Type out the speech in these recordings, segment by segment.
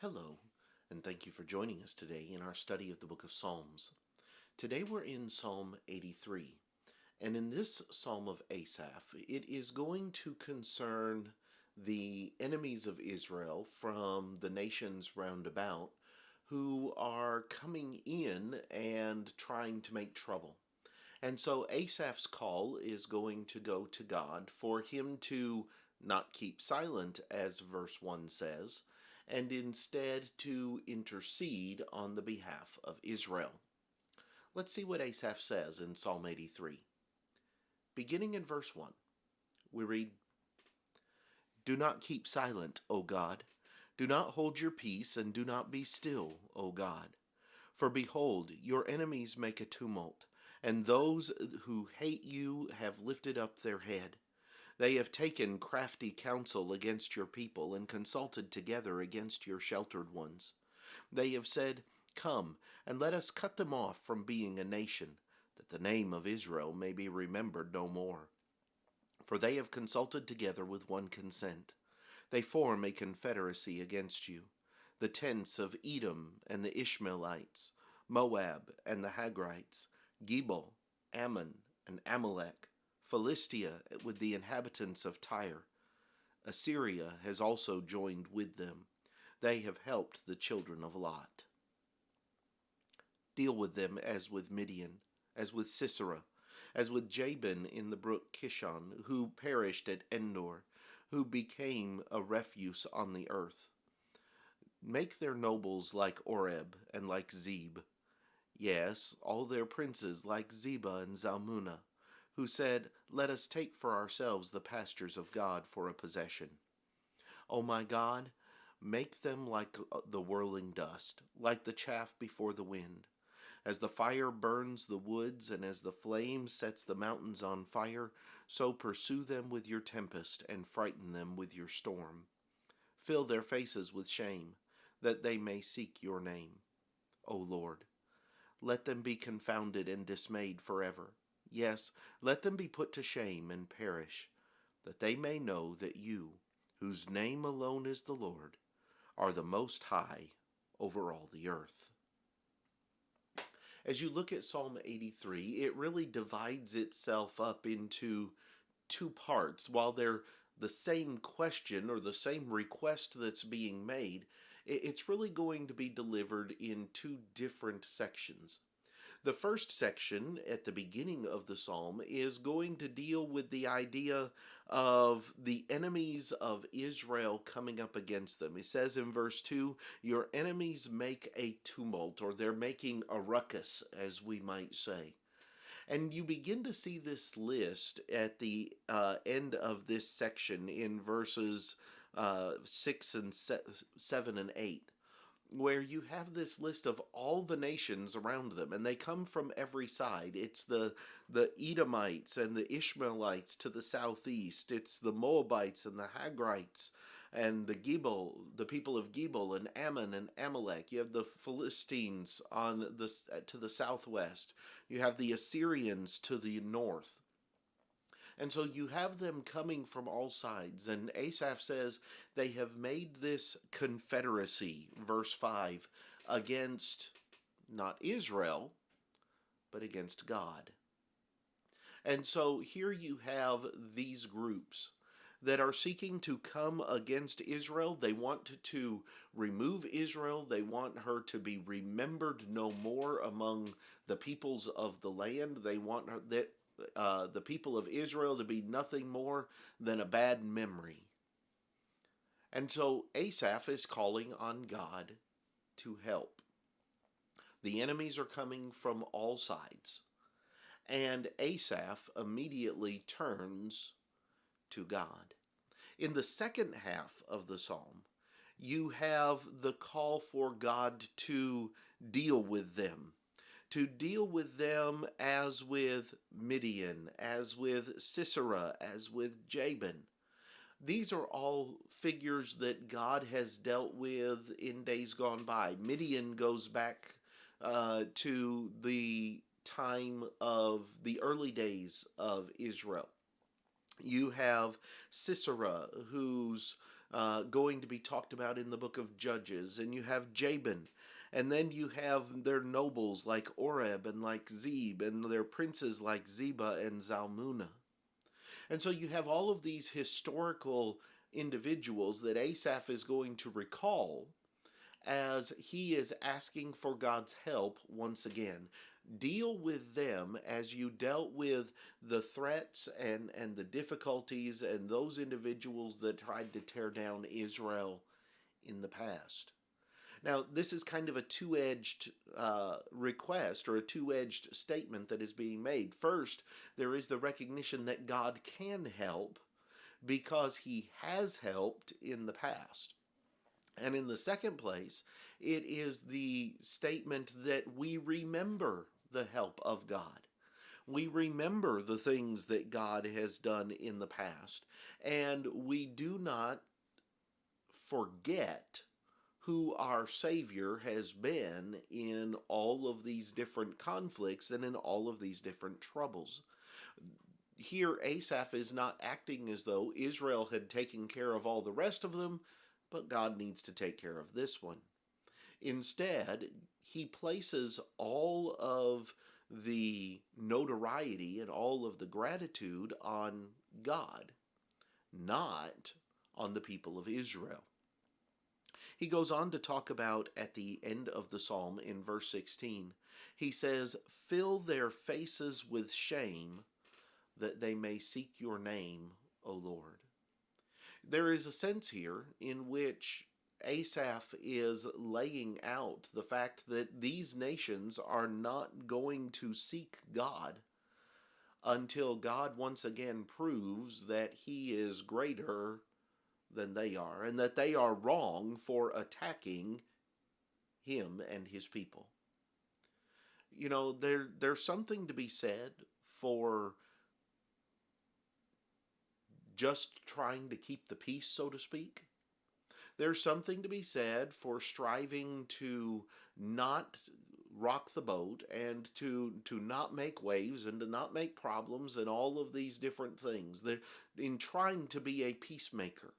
Hello, and thank you for joining us today in our study of the book of Psalms. Today we're in Psalm 83, and in this Psalm of Asaph, it is going to concern the enemies of Israel from the nations round about who are coming in and trying to make trouble. And so Asaph's call is going to go to God for him to not keep silent, as verse 1 says, and instead to intercede on the behalf of Israel. Let's see what Asaph says in Psalm 83. Beginning in verse 1, we read, Do not keep silent, O God. Do not hold your peace, and do not be still, O God. For behold, your enemies make a tumult, and those who hate you have lifted up their head. They have taken crafty counsel against your people, and consulted together against your sheltered ones. They have said, Come, and let us cut them off from being a nation, that the name of Israel may be remembered no more. For they have consulted together with one consent. They form a confederacy against you. The tents of Edom and the Ishmaelites, Moab and the Hagrites, Gebal, Ammon, and Amalek, Philistia with the inhabitants of Tyre. Assyria has also joined with them. They have helped the children of Lot. Deal with them as with Midian, as with Sisera, as with Jabin in the brook Kishon, who perished at Endor, who became a refuse on the earth. Make their nobles like Oreb and like Zeb, yes, all their princes like Zebah and Zalmunna, who said, Let us take for ourselves the pastures of God for a possession. O my God, make them like the whirling dust, like the chaff before the wind. As the fire burns the woods, and as the flame sets the mountains on fire, so pursue them with your tempest, and frighten them with your storm. Fill their faces with shame, that they may seek your name. O Lord, let them be confounded and dismayed forever. Yes, let them be put to shame and perish, that they may know that you, whose name alone is the Lord, are the Most High over all the earth. As you look at Psalm 83, it really divides itself up into two parts. While they're the same question or the same request that's being made, it's really going to be delivered in two different sections. The first section at the beginning of the psalm is going to deal with the idea of the enemies of Israel coming up against them. He says in verse 2, Your enemies make a tumult, or they're making a ruckus, as we might say. And you begin to see this list at the end of this section in verses 6 and 7 and 8, where you have this list of all the nations around them, and they come from every side. It's the Edomites and the Ishmaelites to the southeast. It's the Moabites and the Hagrites and the Gebal, the people of Gebal and Ammon and Amalek. You have the Philistines on the to the southwest. You have the Assyrians to the north. And so you have them coming from all sides. And Asaph says they have made this confederacy, verse 5, against not Israel, but against God. And so here you have these groups that are seeking to come against Israel. They want to remove Israel. They want her to be remembered no more among the peoples of the land. They want her, that the people of Israel to be nothing more than a bad memory. And so Asaph is calling on God to help. The enemies are coming from all sides. And Asaph immediately turns to God. In the second half of the psalm, you have the call for God to deal with them. To deal with them as with Midian, as with Sisera, as with Jabin. These are all figures that God has dealt with in days gone by. Midian goes back to the time of the early days of Israel. You have Sisera, who's going to be talked about in the book of Judges, and you have Jabin, and then you have their nobles like Oreb and like Zeb, and their princes like Zeba and Zalmunna. And so you have all of these historical individuals that Asaph is going to recall as he is asking for God's help once again. Deal with them as you dealt with the threats and the difficulties and those individuals that tried to tear down Israel in the past. Now, this is kind of a two-edged request or a two-edged statement that is being made. First, there is the recognition that God can help because he has helped in the past. And in the second place, it is the statement that we remember the help of God. We remember the things that God has done in the past, and we do not forget who our Savior has been in all of these different conflicts and in all of these different troubles. Here, Asaph is not acting as though Israel had taken care of all the rest of them, but God needs to take care of this one. Instead, he places all of the notoriety and all of the gratitude on God, not on the people of Israel. He goes on to talk about at the end of the psalm in verse 16. He says, "Fill their faces with shame, that they may seek your name, O Lord." There is a sense here in which Asaph is laying out the fact that these nations are not going to seek God until God once again proves that he is greater than they are and that they are wrong for attacking him and his people. You know, there's something to be said for just trying to keep the peace, so to speak. There's something to be said for striving to not rock the boat and to not make waves and to not make problems and all of these different things. In trying to be a peacemaker.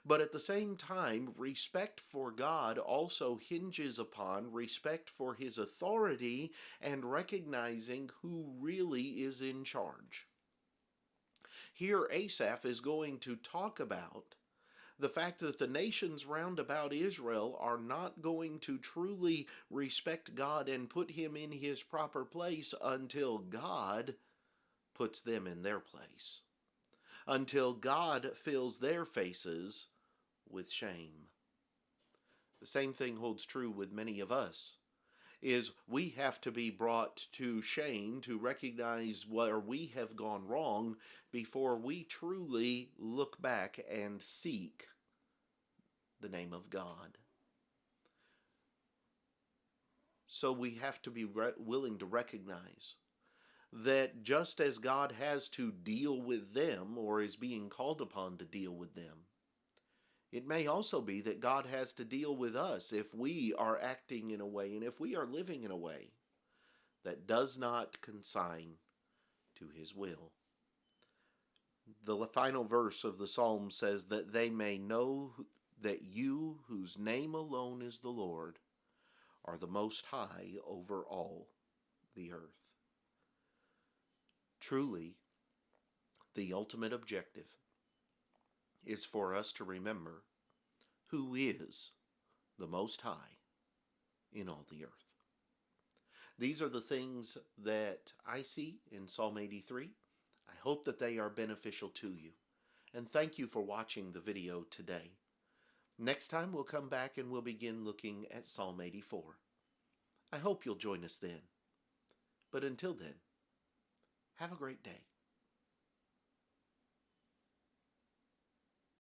But at the same time, respect for God also hinges upon respect for his authority and recognizing who really is in charge. Here, Asaph is going to talk about the fact that the nations round about Israel are not going to truly respect God and put him in his proper place until God puts them in their place, until God fills their faces with shame. The same thing holds true with many of us, is we have to be brought to shame to recognize where we have gone wrong before we truly look back and seek the name of God. So we have to be willing to recognize that just as God has to deal with them or is being called upon to deal with them, it may also be that God has to deal with us if we are acting in a way and if we are living in a way that does not consign to his will. The final verse of the psalm says that they may know that you, whose name alone is the Lord, are the most high over all the earth. Truly, the ultimate objective is for us to remember who is the Most High in all the earth. These are the things that I see in Psalm 83. I hope that they are beneficial to you. And thank you for watching the video today. Next time we'll come back and we'll begin looking at Psalm 84. I hope you'll join us then. But until then, have a great day.